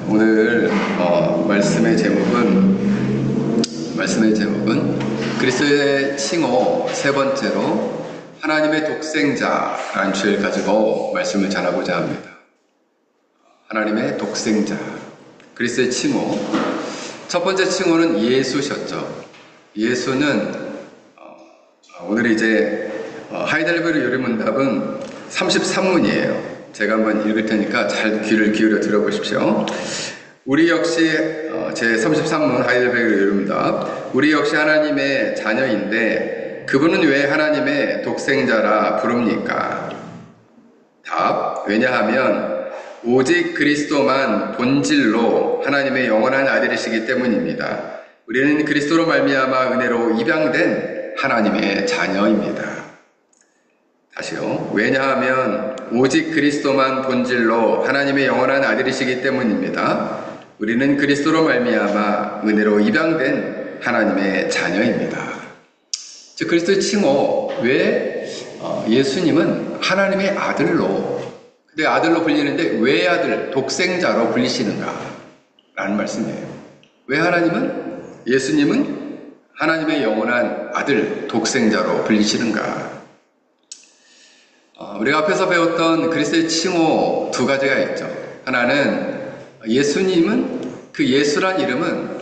오늘 말씀의 제목은 그리스도의 칭호 세 번째로 하나님의 독생자라는 주제를 가지고 말씀을 전하고자 합니다. 하나님의 독생자, 그리스도의 칭호. 첫 번째 칭호는 예수셨죠. 예수는 오늘 이제 하이델베르 요리문답은 33문이에요. 제가 한번 읽을 테니까 잘 귀를 기울여 들어보십시오. 우리 역시 제 33문 하이델베르 요리문답. 우리 역시 하나님의 자녀인데 그분은 왜 하나님의 독생자라 부릅니까? 답. 왜냐하면 오직 그리스도만 본질로 하나님의 영원한 아들이시기 때문입니다. 우리는 그리스도로 말미암아 은혜로 입양된 하나님의 자녀입니다. 다시요. 왜냐하면 오직 그리스도만 본질로 하나님의 영원한 아들이시기 때문입니다. 우리는 그리스도로 말미암아 은혜로 입양된 하나님의 자녀입니다. 즉 그리스도의 칭호, 왜 예수님은 하나님의 아들로, 근데 아들로 불리는데 왜 아들, 독생자로 불리시는가? 라는 말씀이에요. 왜 예수님은 하나님의 영원한 아들, 독생자로 불리시는가? 우리가 앞에서 배웠던 그리스도의 칭호 두 가지가 있죠. 하나는 예수님은, 그 예수란 이름은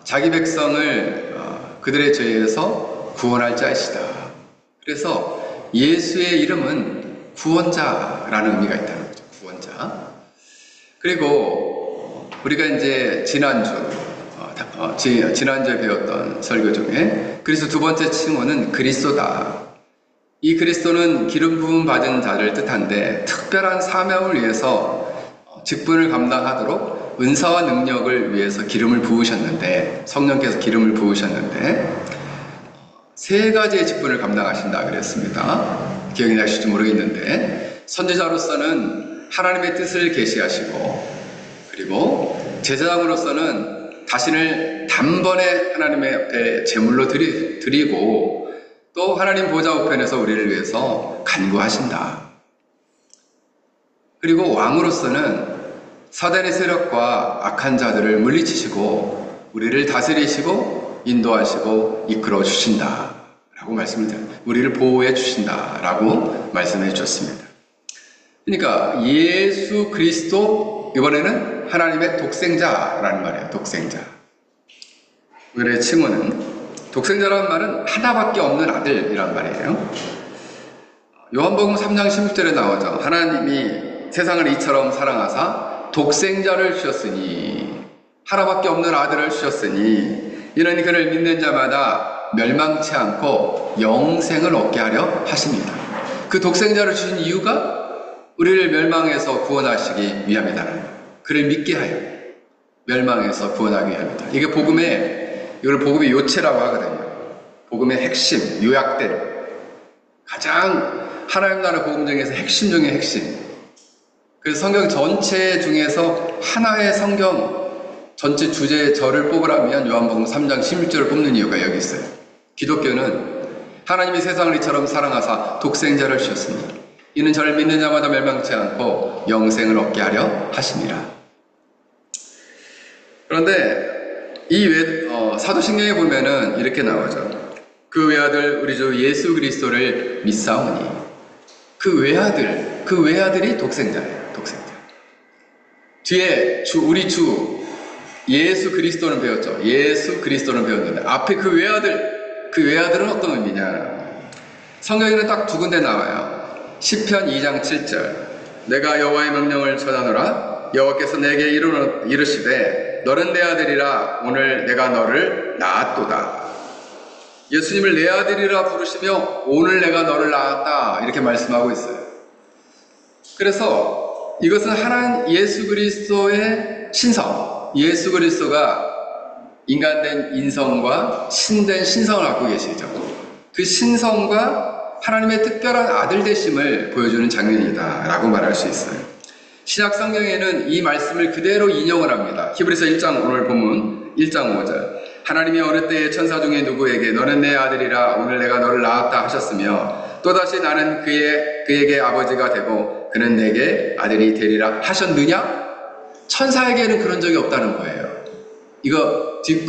자기 백성을 그들의 죄에서 구원할 자이시다. 그래서 예수의 이름은 구원자라는 의미가 있다는 거죠. 구원자. 그리고 우리가 이제 지난주에 배웠던 설교 중에 그리스도 두 번째 칭호는 그리스도다. 이 그리스도는 기름 부음 받은 자를 뜻한데 특별한 사명을 위해서 직분을 감당하도록 은사와 능력을 위해서 기름을 부으셨는데, 성령께서 기름을 부으셨는데 세 가지의 직분을 감당하신다 그랬습니다. 기억이 나실지 모르겠는데, 선지자로서는 하나님의 뜻을 계시하시고, 그리고 제사장으로서는 자신을 단번에 하나님의 앞에 제물로 드리고, 또 하나님 보좌 우편에서 우리를 위해서 간구하신다. 그리고 왕으로서는 사단의 세력과 악한 자들을 물리치시고 우리를 다스리시고 인도하시고 이끌어 주신다 라고 말씀을 드립니다. 우리를 보호해 주신다 라고 말씀해 주셨습니다. 그러니까 예수 그리스도, 이번에는 하나님의 독생자라는 말이에요. 독생자. 오늘의 칭호는, 독생자라는 말은 하나밖에 없는 아들이란 말이에요. 요한복음 3장 16절에 나오죠. 하나님이 세상을 이처럼 사랑하사 독생자를 주셨으니, 하나밖에 없는 아들을 주셨으니 이는 그를 믿는 자마다 멸망치 않고 영생을 얻게 하려 하십니다. 그 독생자를 주신 이유가 우리를 멸망에서 구원하시기 위함이다. 그를 믿게 하여 멸망에서 구원하기 위함이다. 이게 이걸 복음의 요체라고 하거든요. 복음의 핵심, 요약된, 가장 하나님 나라 복음 중에서 핵심 중의 핵심. 그래서 성경 전체 중에서 하나의 성경 전체 주제의 절을 뽑으라면 요한복음 3장 16절을 뽑는 이유가 여기 있어요. 기독교는 하나님이 세상을 이처럼 사랑하사 독생자를 주셨으니 이는 저를 믿는 자마다 멸망치 않고 영생을 얻게 하려 하심이라. 그런데 사도신경에 보면은 이렇게 나오죠. 그 외아들 우리 주 예수 그리스도를 믿사오니, 그 외아들이 독생자예요. 독생자. 뒤에 우리 주 예수 그리스도는 배웠죠. 예수 그리스도는 배웠는데 앞에 그 외아들은 어떤 의미냐? 성경에는 딱 두 군데 나와요. 시편 2장 7절. 내가 여호와의 명령을 전하노라. 여호와께서 내게 이르시되 너는 내 아들이라 오늘 내가 너를 낳았도다. 예수님을 내 아들이라 부르시며 오늘 내가 너를 낳았다 이렇게 말씀하고 있어요. 그래서 이것은 하나님 예수 그리스도의 신성, 예수 그리스도가 인간된 인성과 신된 신성을 갖고 계시죠. 그 신성과 하나님의 특별한 아들 되심을 보여주는 장면이다 라고 말할 수 있어요. 신약 성경에는 이 말씀을 그대로 인용을 합니다. 히브리서 1장 오늘 본문 1장 5절. 하나님이 어느 때에 천사 중에 누구에게 너는 내 아들이라 오늘 내가 너를 낳았다 하셨으며 또다시 나는 그에게 아버지가 되고 그는 내게 아들이 되리라 하셨느냐? 천사에게는 그런 적이 없다는 거예요. 이거 뒷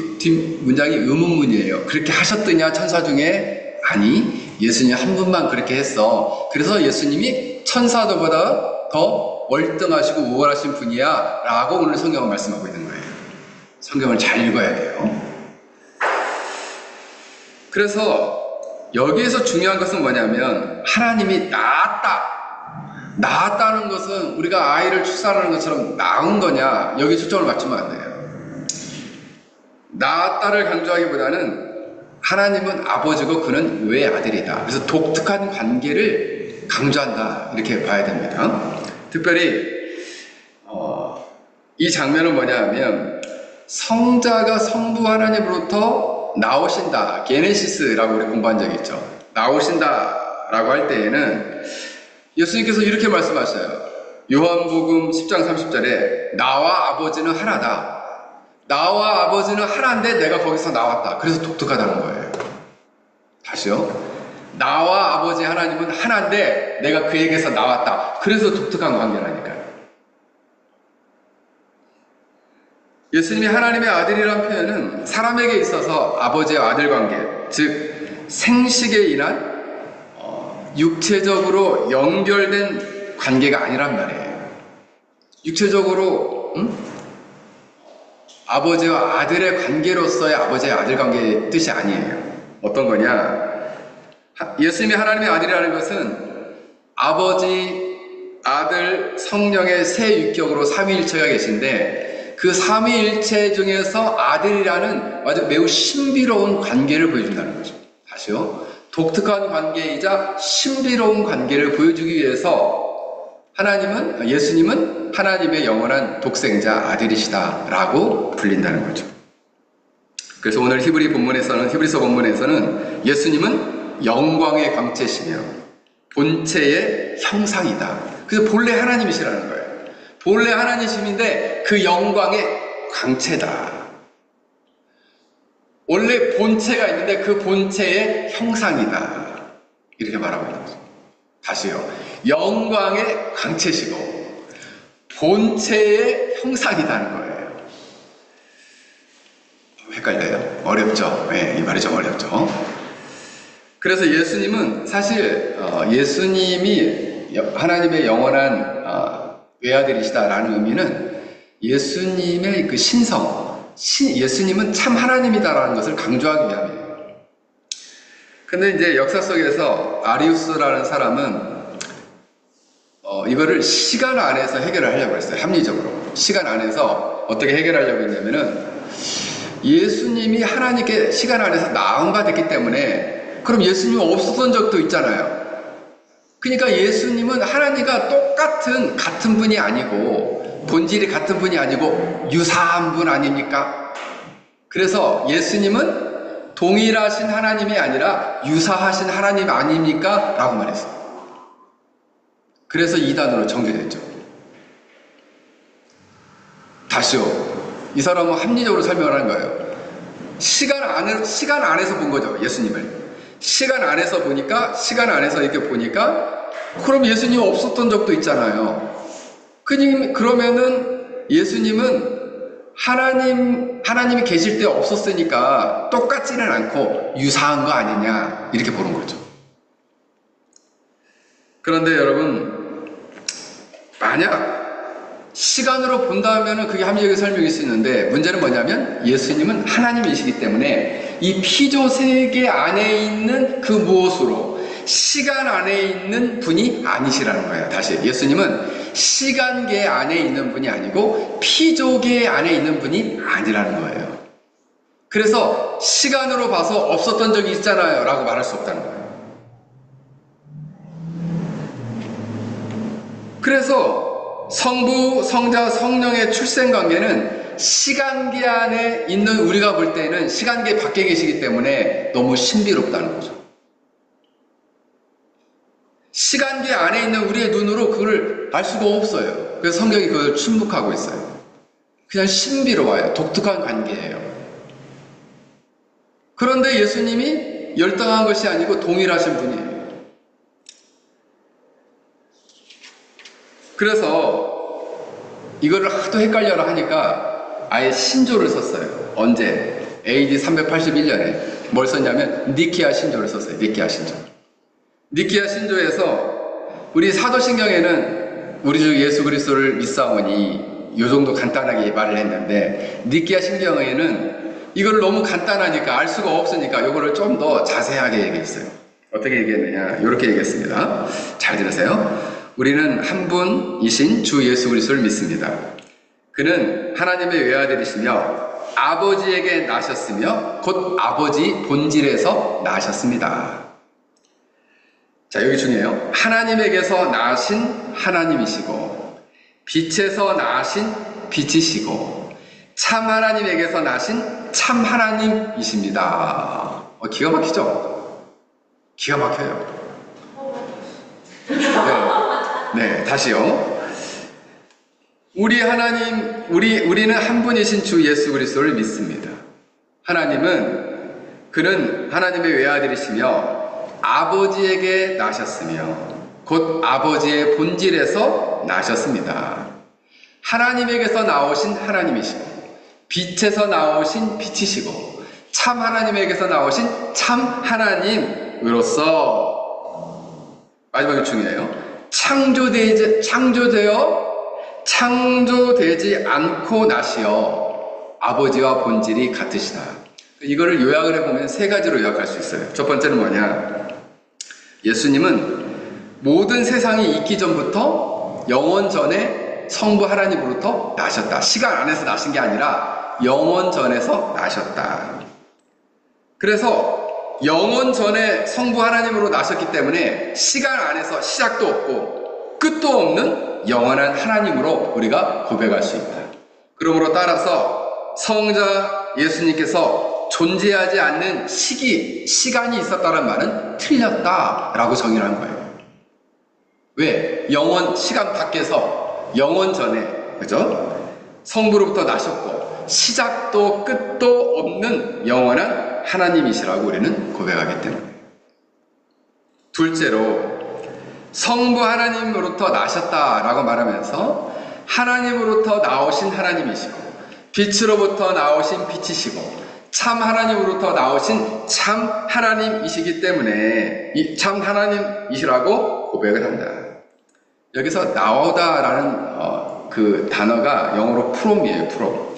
문장이 의문문이에요. 그렇게 하셨더냐 천사 중에? 아니, 예수님 한 분만 그렇게 했어. 그래서 예수님이 천사들보다 더 월등하시고 우월하신 분이야 라고 오늘 성경은 말씀하고 있는 거예요. 성경을 잘 읽어야 돼요. 그래서 여기에서 중요한 것은 뭐냐면 하나님이 낳았다는 것은 우리가 아이를 출산하는 것처럼 낳은 거냐, 여기 초점을 맞추면 안 돼요. 낳았다를 강조하기보다는 하나님은 아버지고 그는 외아들이다. 그래서 독특한 관계를 강조한다, 이렇게 봐야 됩니다. 특별히 이 장면은 뭐냐 하면 성자가 성부 하나님으로부터 나오신다, 게네시스라고 우리 공부한 적이 있죠. 나오신다라고 할 때에는 예수님께서 이렇게 말씀하셔요. 요한복음 10장 30절에 나와 아버지는 하나다. 나와 아버지는 하나인데 내가 거기서 나왔다. 그래서 독특하다는 거예요. 다시요. 나와 아버지 하나님은 하나인데 내가 그에게서 나왔다. 그래서 독특한 관계라니까요. 예수님이 하나님의 아들이라는 표현은 사람에게 있어서 아버지와 아들 관계, 즉 생식에 인한 육체적으로 연결된 관계가 아니란 말이에요. 육체적으로 아버지와 아들의 관계로서의 아버지와 아들 관계의 뜻이 아니에요. 어떤 거냐? 예수님이 하나님의 아들이라는 것은 아버지, 아들, 성령의 세 육격으로 삼위일체가 계신데 그 삼위일체 중에서 아들이라는 아주 매우 신비로운 관계를 보여준다는 거죠. 다시요. 독특한 관계이자 신비로운 관계를 보여주기 위해서 예수님은 하나님의 영원한 독생자 아들이시다라고 불린다는 거죠. 그래서 오늘 히브리서 본문에서는 예수님은 영광의 광채시며 본체의 형상이다. 그래서 본래 하나님이시라는 거예요. 본래 하나님이신데 그 영광의 광채다. 원래 본체가 있는데 그 본체의 형상이다. 이렇게 말하고 있는 거죠. 다시요. 영광의 광채시고 본체의 형상이라는 거예요. 헷갈려요? 어렵죠? 네, 이 말이 좀 어렵죠? 그래서 예수님은 사실 예수님이 하나님의 영원한 외아들이시다라는 의미는 예수님의 그 예수님은 참 하나님이다라는 것을 강조하기 위함이에요. 근데 이제 역사 속에서 아리우스라는 사람은 이거를 시간 안에서 해결을 하려고 했어요. 합리적으로. 시간 안에서 어떻게 해결하려고 했냐면은 예수님이 하나님께 시간 안에서 나음바 됐기 때문에 그럼 예수님은 없었던 적도 있잖아요. 그러니까 예수님은 하나님과 같은 분이 아니고 본질이 같은 분이 아니고 유사한 분 아닙니까? 그래서 예수님은 동일하신 하나님이 아니라 유사하신 하나님 아닙니까? 라고 말했어요. 그래서 이단으로 정죄됐죠. 다시요. 이 사람은 합리적으로 설명을 하는 거예요. 시간 안에서 본 거죠. 예수님을. 시간 안에서 이렇게 보니까 그럼 예수님 없었던 적도 있잖아요. 그러면은 예수님은 하나님이 계실 때 없었으니까 똑같지는 않고 유사한 거 아니냐 이렇게 보는 거죠. 그런데 여러분, 만약 시간으로 본다면 그게 합리적인 설명일 수 있는데 문제는 뭐냐면 예수님은 하나님이시기 때문에 이 피조 세계 안에 있는 그 무엇으로 시간 안에 있는 분이 아니시라는 거예요. 다시, 예수님은 시간계 안에 있는 분이 아니고 피조계 안에 있는 분이 아니라는 거예요. 그래서 시간으로 봐서 없었던 적이 있잖아요 라고 말할 수 없다는 거예요. 그래서 성부, 성자, 성령의 출생 관계는 시간계 안에 있는 우리가 볼 때는 시간계 밖에 계시기 때문에 너무 신비롭다는 거죠. 시간계 안에 있는 우리의 눈으로 그걸 알 수가 없어요. 그래서 성경이 그걸 침묵하고 있어요. 그냥 신비로워요. 독특한 관계예요. 그런데 예수님이 열등한 것이 아니고 동일하신 분이에요. 그래서 이거를 하도 헷갈려라 하니까 아예 신조를 썼어요. 언제? AD 381년에 뭘 썼냐면 니케아 신조를 썼어요. 니케아 신조. 니케아 신조에서 우리 사도신경에는 우리 주 예수 그리스도를 믿사오니 요 정도 간단하게 말을 했는데 니케아 신경에는 이걸 너무 간단하니까 알 수가 없으니까 요거를 좀 더 자세하게 얘기했어요. 어떻게 얘기했느냐? 이렇게 얘기했습니다. 잘 들으세요. 우리는 한 분이신 주 예수 그리스도를 믿습니다. 그는 하나님의 외아들이시며 아버지에게 나셨으며 곧 아버지 본질에서 나셨습니다. 자, 여기 중요해요. 하나님에게서 나신 하나님이시고 빛에서 나신 빛이시고 참 하나님에게서 나신 참 하나님이십니다. 기가 막히죠? 기가 막혀요. 네, 다시요. 우리는 한 분이신 주 예수 그리스도를 믿습니다. 그는 하나님의 외아들이시며 아버지에게 나셨으며 곧 아버지의 본질에서 나셨습니다. 하나님에게서 나오신 하나님이시고 빛에서 나오신 빛이시고 참 하나님에게서 나오신 참 하나님으로서 마지막에 중요해요. 창조되지 않고 나시어 아버지와 본질이 같으시다. 이거를 요약을 해보면 세 가지로 요약할 수 있어요. 첫 번째는 뭐냐? 예수님은 모든 세상이 있기 전부터 영원 전에 성부 하나님으로부터 나셨다. 시간 안에서 나신 게 아니라 영원 전에서 나셨다. 그래서 영원 전에 성부 하나님으로 나셨기 때문에 시간 안에서 시작도 없고 끝도 없는 영원한 하나님으로 우리가 고백할 수 있다. 그러므로 따라서 성자 예수님께서 존재하지 않는 시간이 있었다는 말은 틀렸다라고 정의를 한 거예요. 왜? 시간 밖에서 영원 전에, 그죠? 성부로부터 나셨고, 시작도 끝도 없는 영원한 하나님이시라고 우리는 고백하기 때문에. 둘째로, 성부 하나님으로부터 나셨다라고 말하면서 하나님으로부터 나오신 하나님이시고, 빛으로부터 나오신 빛이시고, 참 하나님으로부터 나오신 참 하나님이시기 때문에 이 참 하나님이시라고 고백을 한다. 여기서 나오다라는 그 단어가 영어로 프롬이에요. 프롬.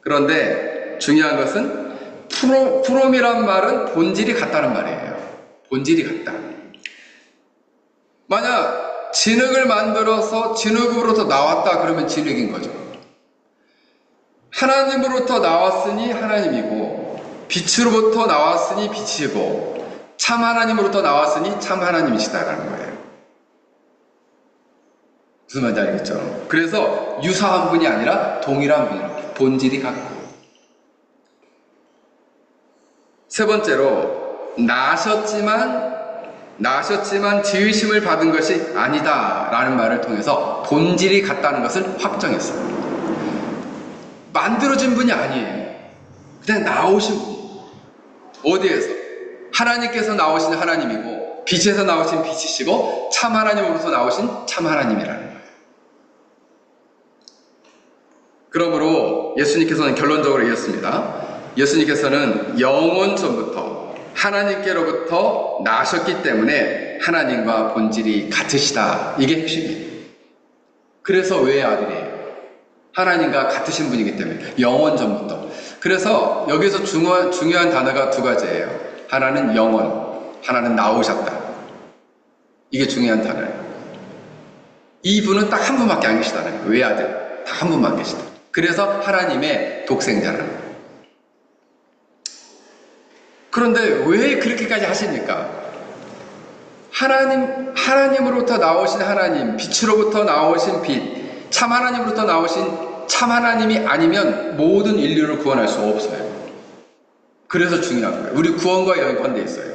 그런데 중요한 것은 프롬이란 말은 본질이 같다는 말이에요. 본질이 같다. 만약 진흙을 만들어서 진흙으로부터 나왔다 그러면 진흙인 거죠. 하나님으로부터 나왔으니 하나님이고 빛으로부터 나왔으니 빛이고 참 하나님으로부터 나왔으니 참 하나님이시다라는 거예요. 무슨 말인지 알겠죠? 그래서 유사한 분이 아니라 동일한 분이라고 본질이 같고. 세 번째로 나셨지만 지으심을 받은 것이 아니다라는 말을 통해서 본질이 같다는 것을 확정했어요. 만들어진 분이 아니에요. 그냥 나오신 분. 어디에서? 하나님께서 나오신 하나님이고 빛에서 나오신 빛이시고 참 하나님으로서 나오신 참 하나님이라는 거예요. 그러므로 예수님께서는 결론적으로 이었습니다. 예수님께서는 영원 전부터 하나님께로부터 나셨기 때문에 하나님과 본질이 같으시다. 이게 핵심이에요. 그래서 왜 아들이에요? 하나님과 같으신 분이기 때문에 영원 전부터. 그래서 여기서 중요한 단어가 두 가지예요. 하나는 영원, 하나는 나오셨다. 이게 중요한 단어예요. 이 분은 딱 한 분밖에 안 계시다는 거예요. 외아들 딱 한 분만 계시다. 그래서 하나님의 독생자라는 거예요. 그런데 왜 그렇게까지 하십니까? 하나님으로부터 나오신 하나님, 빛으로부터 나오신 빛, 참 하나님으로부터 나오신 참 하나님이 아니면 모든 인류를 구원할 수 없어요. 그래서 중요한 거예요. 우리 구원과 연관되어 있어요.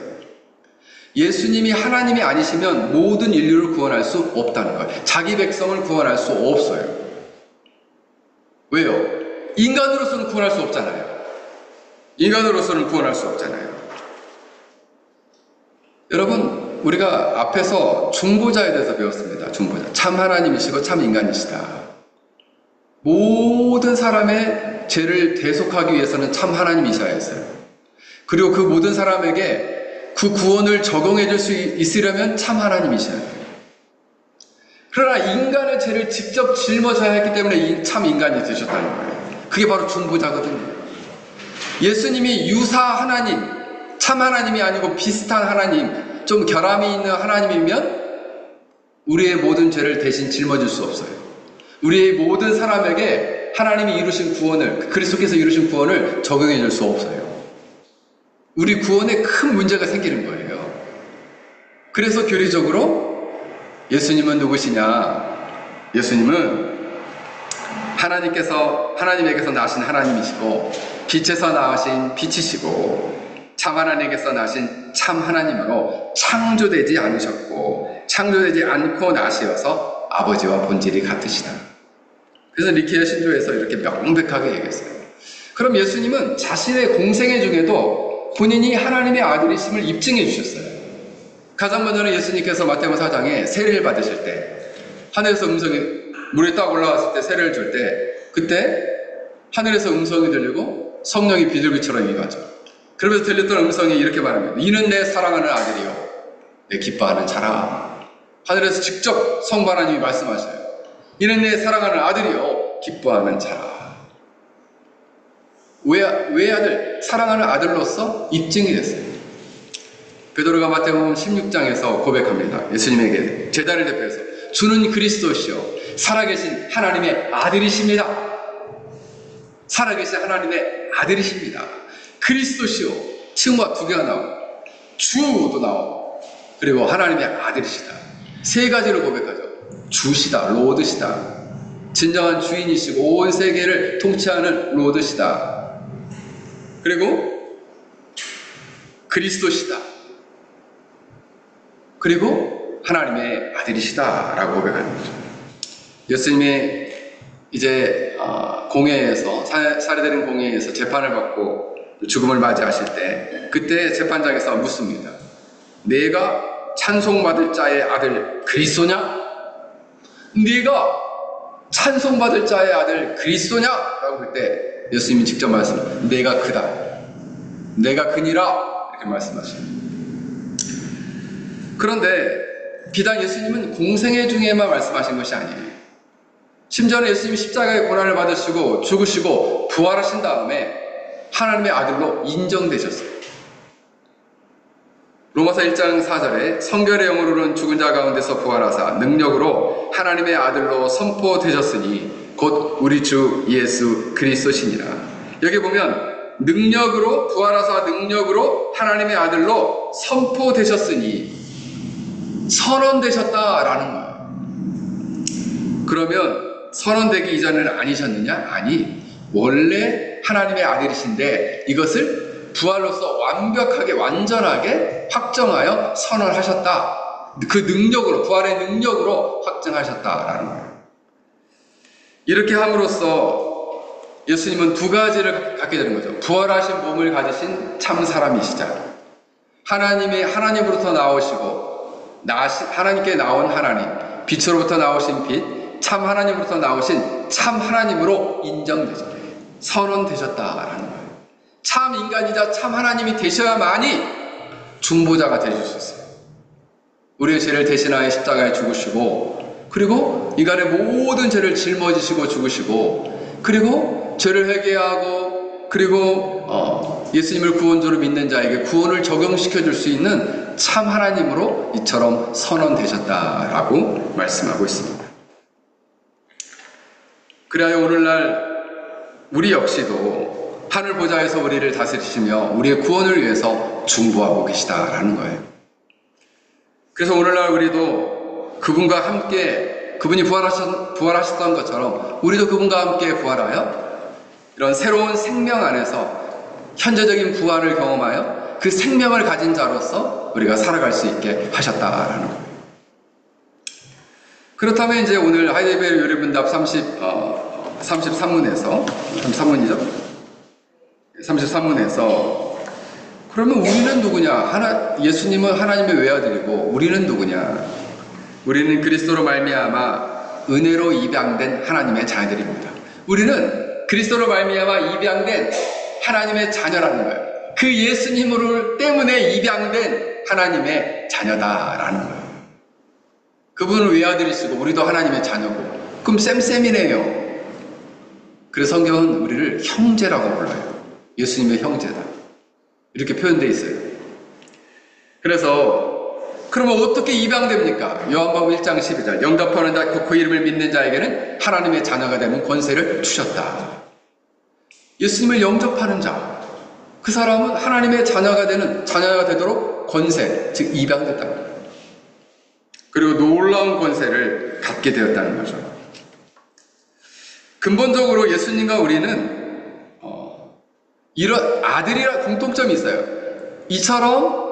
예수님이 하나님이 아니시면 모든 인류를 구원할 수 없다는 거예요. 자기 백성을 구원할 수 없어요. 왜요? 인간으로서는 구원할 수 없잖아요. 인간으로서는 구원할 수 없잖아요. 여러분, 우리가 앞에서 중보자에 대해서 배웠습니다. 중보자. 참 하나님이시고 참 인간이시다. 모든 사람의 죄를 대속하기 위해서는 참 하나님이셔야 했어요. 그리고 그 모든 사람에게 그 구원을 적용해 줄 수 있으려면 참 하나님이셔야 해요. 그러나 인간의 죄를 직접 짊어져야 했기 때문에 참 인간이 되셨다는 거예요. 그게 바로 중보자거든요. 예수님이 유사 하나님, 참 하나님이 아니고 비슷한 하나님, 좀 결함이 있는 하나님이면 우리의 모든 죄를 대신 짊어질 수 없어요. 우리의 모든 사람에게 하나님이 이루신 구원을, 그리스도께서 이루신 구원을 적용해 줄 수 없어요. 우리 구원에 큰 문제가 생기는 거예요. 그래서 교리적으로 예수님은 누구시냐? 예수님은 하나님에게서 나신 하나님이시고 빛에서 나신 빛이시고 참 하나님께서 나신 참 하나님으로 창조되지 않으셨고 창조되지 않고 나시어서 아버지와 본질이 같으시다. 그래서 니케아 신조에서 이렇게 명백하게 얘기했어요. 그럼 예수님은 자신의 공생애 중에도 본인이 하나님의 아들이심을 입증해 주셨어요. 가장 먼저는 예수님께서 마태복음 4장에 세례를 받으실 때 하늘에서 음성이 물에 딱 올라왔을 때 세례를 줄 때 그때 하늘에서 음성이 들리고 성령이 비둘기처럼 임하죠. 그러면서 들렸던 음성이 이렇게 말합니다. 이는 내 사랑하는 아들이요 내 기뻐하는 자라. 하늘에서 직접 성부 하나님이 말씀하셔요. 이는 내 사랑하는 아들이요 기뻐하는 자라. 왜 아들? 사랑하는 아들로서 입증이 됐어요. 베드로가 마태복음 16장에서 고백합니다. 예수님에게 제자를 대표해서 주는 그리스도시요 살아계신 하나님의 아들이십니다. 살아계신 하나님의 아들이십니다. 그리스도시요 칭호가 두 개가 나오고 주도 나오고 그리고 하나님의 아들이시다. 세 가지로 고백하죠. 주시다, 로드시다. 진정한 주인이시고 온 세계를 통치하는 로드시다. 그리고 그리스도시다. 그리고 하나님의 아들이시다라고 고백하는 거죠. 예수님이 이제 공회에서 살해되는 공회에서 재판을 받고 죽음을 맞이하실 때 그때 재판장에서 묻습니다. 내가 찬송받을 자의 아들 그리스도냐? 네가 찬송받을 자의 아들 그리스도냐? 라고 그때 예수님이 직접 말씀합니다. 내가 그다. 내가 그니라. 이렇게 말씀하십니다. 그런데 비단 예수님은 공생애 중에만 말씀하신 것이 아니에요. 심지어는 예수님이 십자가의 고난을 받으시고 죽으시고 부활하신 다음에 하나님의 아들로 인정되셨어요. 로마서 1장 4절에 성결의 영으로는 죽은 자 가운데서 부활하사 능력으로 하나님의 아들로 선포되셨으니 곧 우리 주 예수 그리스도시니라. 여기 보면 능력으로 부활하사 능력으로 하나님의 아들로 선포되셨으니 선언되셨다라는 거예요. 그러면 선언되기 이전에는 아니셨느냐? 아니, 원래 하나님의 아들이신데 이것을 부활로서 완벽하게 완전하게 확정하여 선언하셨다. 그 능력으로, 부활의 능력으로 확정하셨다라는 거예요. 이렇게 함으로써 예수님은 두 가지를 갖게 되는 거죠. 부활하신 몸을 가지신 참 사람이시자 하나님으로부터 나오시고 하나님께 나온 하나님, 빛으로부터 나오신 빛, 참 하나님으로부터 나오신 참 하나님으로 인정되죠. 선언되셨다라는 거예요. 참 인간이자 참 하나님이 되셔야만이 중보자가 되실 수 있어요. 우리의 죄를 대신하여 십자가에 죽으시고 그리고 인간의 모든 죄를 짊어지시고 죽으시고 그리고 죄를 회개하고 그리고 예수님을 구원자로 믿는 자에게 구원을 적용시켜 줄 수 있는 참 하나님으로 이처럼 선언되셨다라고 말씀하고 있습니다. 그리하여 오늘날 우리 역시도 하늘 보좌에서 우리를 다스리시며 우리의 구원을 위해서 중보하고 계시다라는 거예요. 그래서 오늘날 우리도 그분과 함께 그분이 부활하셨던 것처럼 우리도 그분과 함께 부활하여 이런 새로운 생명 안에서 현재적인 부활을 경험하여 그 생명을 가진 자로서 우리가 살아갈 수 있게 하셨다라는 거예요. 그렇다면 이제 오늘 하이데베르 요리문답 33문에서 33문에서 그러면 우리는 누구냐? 예수님은 하나님의 외아들이고 우리는 누구냐? 우리는 그리스도로 말미암아 은혜로 입양된 하나님의 자녀들입니다. 우리는 그리스도로 말미암아 입양된 하나님의 자녀라는 거예요. 그 예수님을 때문에 입양된 하나님의 자녀다라는 거예요. 그분을 외아들이시고 우리도 하나님의 자녀고, 그럼 쌤쌤이네요. 그래서 성경은 우리를 형제라고 불러요. 예수님의 형제다, 이렇게 표현되어 있어요. 그래서 그러면 어떻게 입양됩니까? 요한복음 1장 12절, 영접하는 자 그 이름을 믿는 자에게는 하나님의 자녀가 되는 권세를 주셨다. 예수님을 영접하는 자, 그 사람은 하나님의 자녀가 되도록 권세, 즉 입양됐다. 그리고 놀라운 권세를 갖게 되었다는 거죠. 근본적으로 예수님과 우리는 이런 아들이라 공통점이 있어요. 이처럼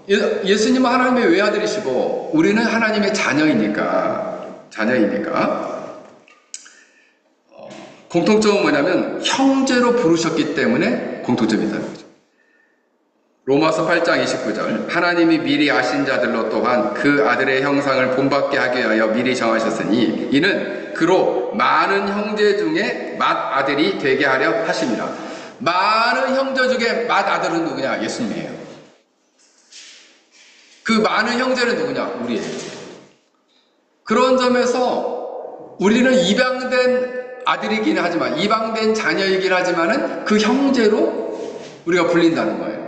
예수님은 하나님의 외아들이시고 우리는 하나님의 자녀이니까 공통점은 뭐냐면 형제로 부르셨기 때문에 공통점이 있다는 거죠. 로마서 8장 29절, 하나님이 미리 아신 자들로 또한 그 아들의 형상을 본받게 하기 위하여 미리 정하셨으니 이는 그로 많은 형제 중에 맏아들이 되게 하려 하심이라. 많은 형제 중에 맏아들은 누구냐? 예수님이에요. 그 많은 형제는 누구냐? 우리예요. 그런 점에서 우리는 입양된 아들이긴 하지만, 입양된 자녀이긴 하지만은 그 형제로 우리가 불린다는 거예요.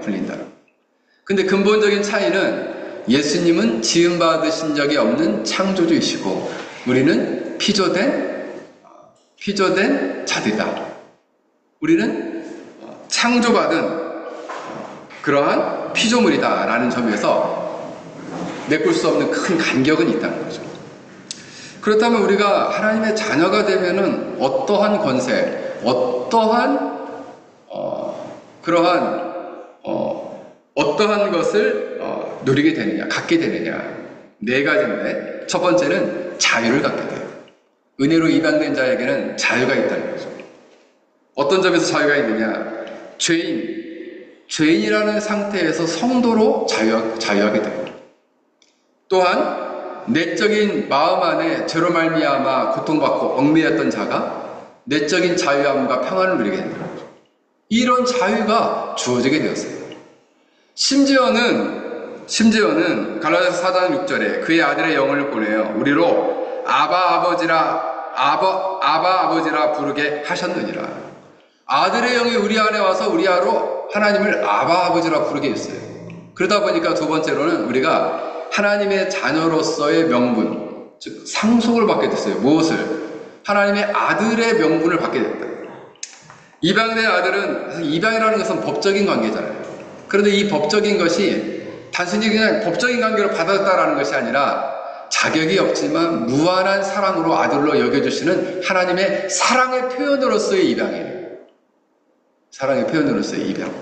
근데 근본적인 차이는 예수님은 지음받으신 적이 없는 창조주이시고 우리는 피조된 자들이다. 우리는 창조받은 그러한 피조물이다라는 점에서 메꿀 수 없는 큰 간격은 있다는 거죠. 그렇다면 우리가 하나님의 자녀가 되면은 어떠한 권세, 어떠한 것을 누리게 되느냐, 갖게 되느냐. 네 가지인데, 첫 번째는 자유를 갖게 돼요. 은혜로 입양된 자에게는 자유가 있다는 거죠. 어떤 점에서 자유가 있느냐? 죄인이라는 상태에서 성도로 자유하게 돼요. 또한 내적인 마음 안에 죄로 말미암아 고통받고 얽매였던 자가 내적인 자유함과 평안을 누리게 된다는 거죠. 이런 자유가 주어지게 되었어요. 심지어는 갈라디아서 4장 6절에 그의 아들의 영을 보내어 우리로 아바 아버지라 부르게 하셨느니라. 아들의 영이 우리 안에 와서 우리로 하나님을 아바 아버지라 부르게 했어요. 그러다 보니까 두 번째로는 우리가 하나님의 자녀로서의 명분, 즉 상속을 받게 됐어요. 무엇을? 하나님의 아들의 명분을 받게 됐다. 입양된 아들은, 입양이라는 것은 법적인 관계잖아요. 그런데 이 법적인 것이 단순히 그냥 법적인 관계로 받았다라는 것이 아니라 자격이 없지만 무한한 사랑으로 아들로 여겨주시는 하나님의 사랑의 표현으로서의 입양이에요. 사랑의 표현으로서의 입양.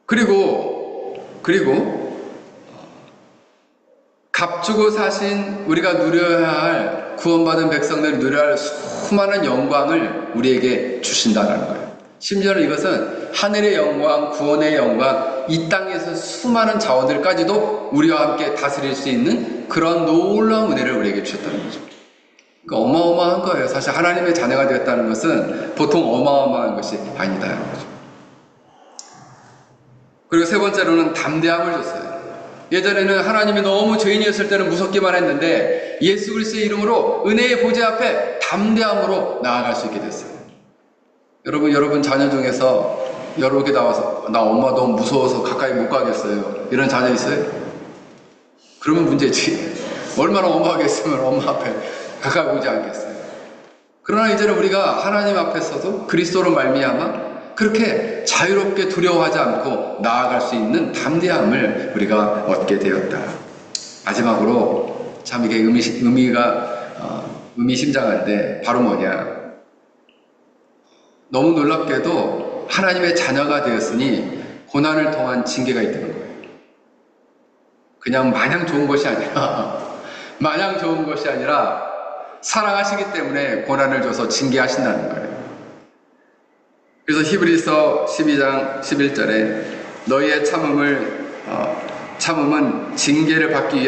그리고 값주고 사신 우리가 누려야 할, 구원받은 백성들이 누려야 할 수많은 영광을 우리에게 주신다는 거예요. 심지어는 이것은 하늘의 영광, 구원의 영광, 이 땅에서 수많은 자원들까지도 우리와 함께 다스릴 수 있는 그런 놀라운 은혜를 우리에게 주셨다는 거죠. 그러니까 어마어마한 거예요. 사실 하나님의 자녀가 되었다는 것은 보통 어마어마한 것이 아니다라는 거죠. 그리고 세 번째로는 담대함을 줬어요. 예전에는 하나님이 너무 죄인이었을 때는 무섭기만 했는데 예수 그리스도의 이름으로 은혜의 보좌 앞에 담대함으로 나아갈 수 있게 됐어요. 여러분 자녀 중에서 여러분께 나와서 나 엄마 너무 무서워서 가까이 못 가겠어요, 이런 자녀 있어요? 그러면 문제지. 얼마나 엄하겠으면 엄마 앞에 가까이 오지 않겠어요. 그러나 이제는 우리가 하나님 앞에서도 그리스도로 말미암아 그렇게 자유롭게 두려워하지 않고 나아갈 수 있는 담대함을 우리가 얻게 되었다. 마지막으로 참 이게 의미심장한데 바로 뭐냐? 너무 놀랍게도 하나님의 자녀가 되었으니 고난을 통한 징계가 있다는 거예요. 그냥 마냥 좋은 것이 아니라 사랑하시기 때문에 고난을 줘서 징계하신다는 거예요. 그래서 히브리서 12장 11절에 너희의 참음은 징계를 받기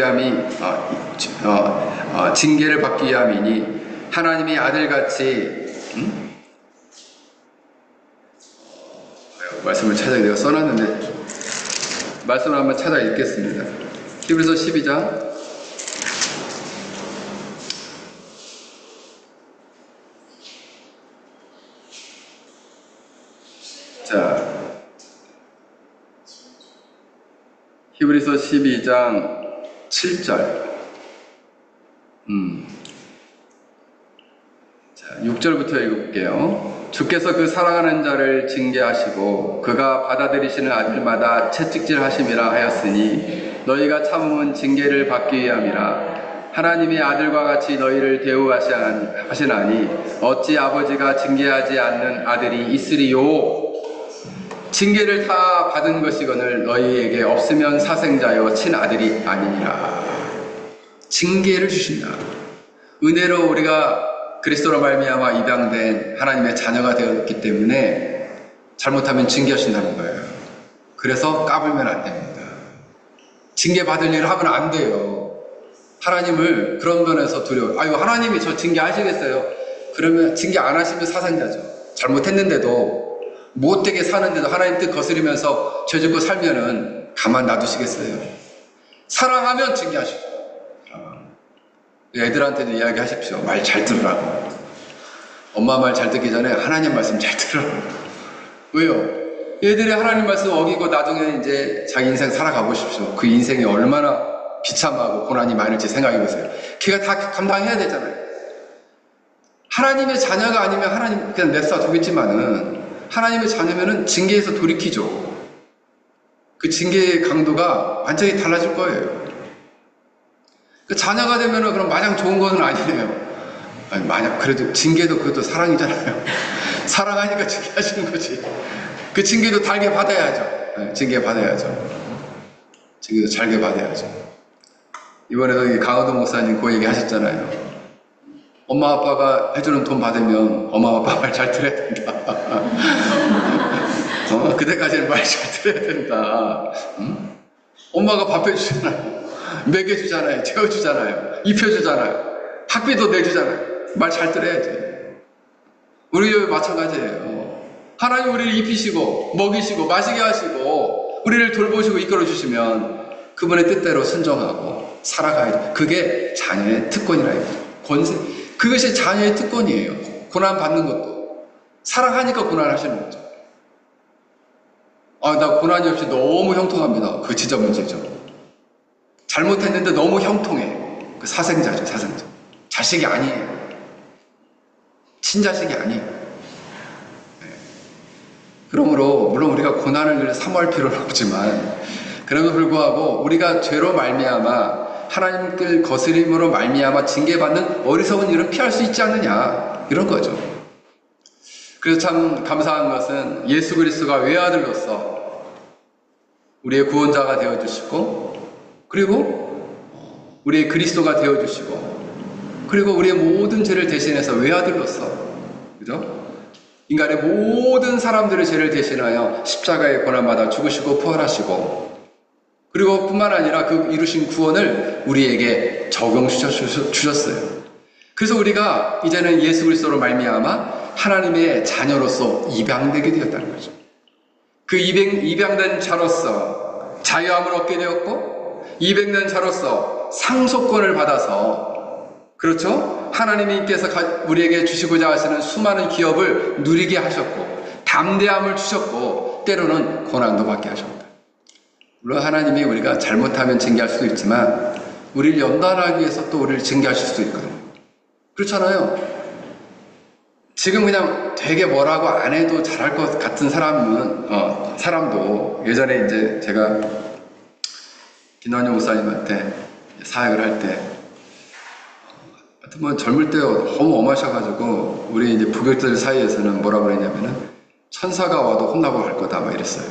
위함이니 하나님이 아들같이 말씀을 찾아 내가 써놨는데 말씀을 한번 찾아 읽겠습니다. 히브리서 12장 자, 히브리서 12장 7절. 자, 6절부터 읽어볼게요. 주께서 그 사랑하는 자를 징계하시고 그가 받아들이시는 아들마다 채찍질하심이라 하였으니 너희가 참음은 징계를 받기 위함이라. 하나님이 아들과 같이 너희를 대우하시나니 어찌 아버지가 징계하지 않는 아들이 있으리요. 징계를 다 받은 것이거늘 너희에게 없으면 사생자여 친아들이 아니니라. 징계를 주신다. 은혜로 우리가 그리스도로 말미암아 입양된 하나님의 자녀가 되었기 때문에 잘못하면 징계하신다는 거예요. 그래서 까불면 안 됩니다. 징계받을 일을 하면 안 돼요. 하나님을 그런 면에서 두려워요. 아유, 하나님이 저 징계하시겠어요? 그러면 징계 안 하시면 사상자죠. 잘못했는데도 못되게 사는데도 하나님 뜻 거스리면서 죄 짓고 살면은 가만 놔두시겠어요? 사랑하면 징계하시죠. 애들한테도 이야기하십시오. 말 잘 들으라고. 엄마 말 잘 듣기 전에 하나님 말씀 잘 들으라고. 왜요? 애들이 하나님 말씀 어기고 나중에 이제 자기 인생 살아가 보십시오. 그 인생이 얼마나 비참하고 고난이 많을지 생각해 보세요. 걔가 다 감당해야 되잖아요. 하나님의 자녀가 아니면 하나님 그냥 냅둬 두겠지만은 하나님의 자녀면은 징계에서 돌이키죠. 그 징계의 강도가 완전히 달라질 거예요. 그 자녀가 되면은 그럼 마냥 좋은 것은 아니네요. 아니, 만약 그래도 징계도 그것도 사랑이잖아요. 사랑하니까 징계하시는 거지. 그 징계도 달게 받아야죠. 네, 징계 받아야죠. 징계도 잘게 받아야죠. 이번에도 강호동 목사님 그 얘기 하셨잖아요. 엄마 아빠가 해주는 돈 받으면 엄마 아빠 말 잘 들어야 된다. 그때까지는 말 잘 들어야 된다. 응? 엄마가 밥 해주잖아요. 먹여주잖아요. 재워주잖아요. 입혀주잖아요. 학비도 내주잖아요. 말 잘 들어야지. 우리 마찬가지예요. 하나님 우리를 입히시고 먹이시고 마시게 하시고 우리를 돌보시고 이끌어주시면 그분의 뜻대로 순종하고 살아가야죠. 그게 자녀의 특권이라 이거죠. 권세. 그것이 자녀의 특권이에요. 고난 받는 것도. 사랑하니까 고난하시는 거죠. 아, 나 고난이 없이 너무 형통합니다. 그거 진짜 문제죠. 잘못했는데 너무 형통해. 그 사생자죠, 사생자. 자식이 아니에요. 친자식이 아니에요. 네. 그러므로 물론 우리가 고난을 늘 사모할 필요는 없지만 그럼에도 불구하고 우리가 죄로 말미암아 하나님께 거스림으로 말미암아 징계받는 어리석은 일은 피할 수 있지 않느냐 이런 거죠. 그래서 참 감사한 것은 예수 그리스도가 외아들로서 우리의 구원자가 되어주시고 그리고 우리의 그리스도가 되어주시고 그리고 우리의 모든 죄를 대신해서 외아들로서 그죠? 인간의 모든 사람들의 죄를 대신하여 십자가에 고난받아 죽으시고 부활하시고 그리고 뿐만 아니라 그 이루신 구원을 우리에게 적용주셨어요. 그래서 우리가 이제는 예수 그리스도로 말미암아 하나님의 자녀로서 입양되게 되었다는 거죠. 그 입양된 자로서 자유함을 얻게 되었고 입양된 자로서 상속권을 받아서 그렇죠? 하나님께서 우리에게 주시고자 하시는 수많은 기업을 누리게 하셨고 담대함을 주셨고 때로는 고난도 받게 하셨다. 물론 하나님이 우리가 잘못하면 징계할 수도 있지만 우리를 연단하기 위해서 또 우리를 징계하실 수도 있거든요. 그렇잖아요. 지금 그냥 되게 뭐라고 안 해도 잘할 것 같은 사람도 예전에 이제 제가 김남영 목사님한테 사역을 할 때 하여튼 뭐 젊을 때 너무 엄하셔가지고 우리 이제 부교들 사이에서는 뭐라고 그랬냐면은 천사가 와도 혼나고 갈 거다 막 이랬어요.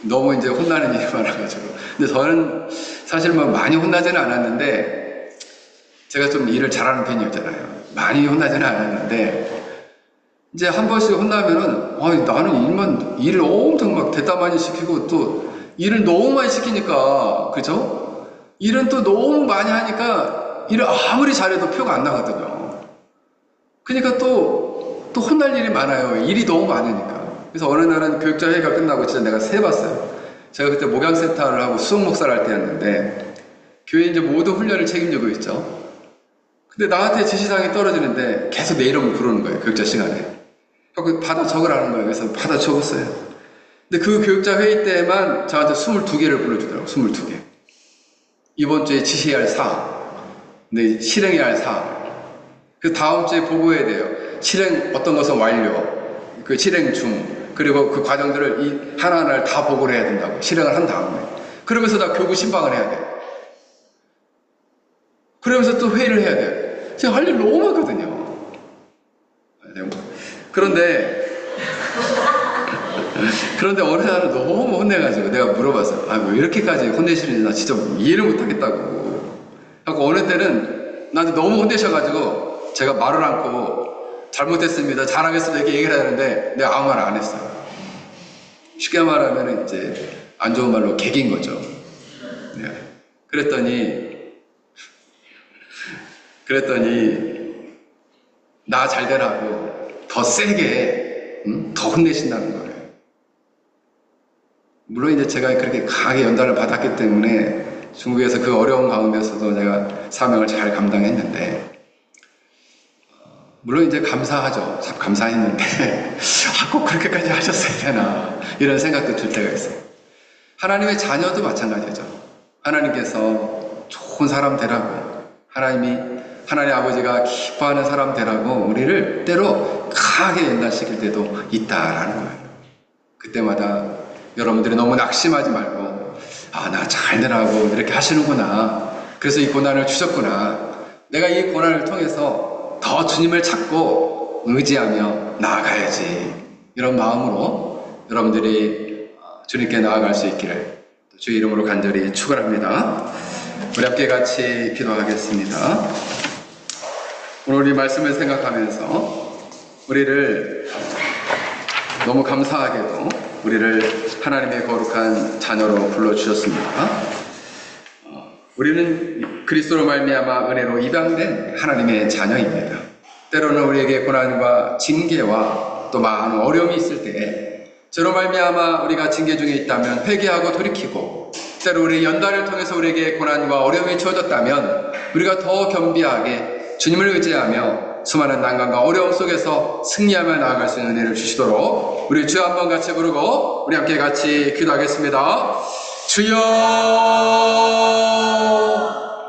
너무 이제 혼나는 일이 많아가지고. 근데 저는 사실 뭐 많이 혼나지는 않았는데 제가 좀 일을 잘하는 편이었잖아요. 많이 혼나지는 않았는데 이제 한 번씩 혼나면은 나는 일을 엄청 막 대담 많이 시키고 또 일을 너무 많이 시키니까, 그죠? 일은 또 너무 많이 하니까 일을 아무리 잘해도 표가 안 나거든요. 그러니까 또 혼날 일이 많아요. 일이 너무 많으니까. 그래서 어느 날은 교육자 회의가 끝나고 진짜 내가 세봤어요. 제가 그때 목양센터를 하고 수석 목사를 할 때였는데, 교회 이제 모든 훈련을 책임지고 있죠. 근데 나한테 지시사항이 떨어지는데 계속 내 이름을 부르는 거예요. 교육자 시간에. 그래서 받아 적으라는 거예요. 그래서 받아 적었어요. 근데 그 교육자 회의 때만 저한테 22개를 불러주더라고요. 22개. 이번 주에 지시해야 할 사항. 근데 실행해야 할 사항. 그 다음 주에 보고해야 돼요. 실행, 어떤 것은 완료. 그 실행 중. 그리고 그 과정들을 이 하나하나를 다 보고를 해야 된다고. 실행을 한 다음에. 그러면서 다 교구 신방을 해야 돼요. 그러면서 또 회의를 해야 돼요. 제가 할 일 너무 많거든요. 그런데 어느 날은 너무 혼내가지고 내가 물어봤어요. 왜 이렇게까지 혼내시는지 나 진짜 이해를 못하겠다고. 하고 어느 때는 나한테 너무 혼내셔가지고 제가 말을 않고 잘못했습니다, 잘하겠습니다 이렇게 얘기를 하는데 내가 아무 말 안 했어요. 쉽게 말하면 이제 안 좋은 말로 개긴 거죠. 네. 그랬더니 나 잘되라고 더 세게 더 혼내신다는 거예요. 물론 이제 제가 그렇게 강하게 연단을 받았기 때문에 중국에서 그 어려운 가운데서도 제가 사명을 잘 감당했는데, 물론 이제 감사하죠. 참 감사했는데 꼭 그렇게까지 하셨어야 되나 이런 생각도 들 때가 있어요. 하나님의 자녀도 마찬가지죠. 하나님께서 좋은 사람 되라고, 하나님 아버지가 기뻐하는 사람 되라고 우리를 때로 강하게 연단시킬 때도 있다라는 거예요. 그때마다 여러분들이 너무 낙심하지 말고, 나 잘 되라고 이렇게 하시는구나. 그래서 이 고난을 주셨구나. 내가 이 고난을 통해서 더 주님을 찾고 의지하며 나아가야지. 이런 마음으로 여러분들이 주님께 나아갈 수 있기를 주의 이름으로 간절히 축원합니다. 우리 함께 같이 기도하겠습니다. 오늘 이 말씀을 생각하면서 우리를 너무 감사하게도 우리를 하나님의 거룩한 자녀로 불러주셨습니다. 우리는 그리스도로 말미암아 은혜로 입양된 하나님의 자녀입니다. 때로는 우리에게 고난과 징계와 또 많은 어려움이 있을 때에 저로 말미암아 우리가 징계 중에 있다면 회개하고 돌이키고, 때로 우리 연단을 통해서 우리에게 고난과 어려움이 주어졌다면 우리가 더 겸비하게 주님을 의지하며 수많은 난관과 어려움 속에서 승리하며 나아갈 수 있는 은혜를 주시도록 우리 주여 한번 같이 부르고 우리 함께 같이 기도하겠습니다. 주여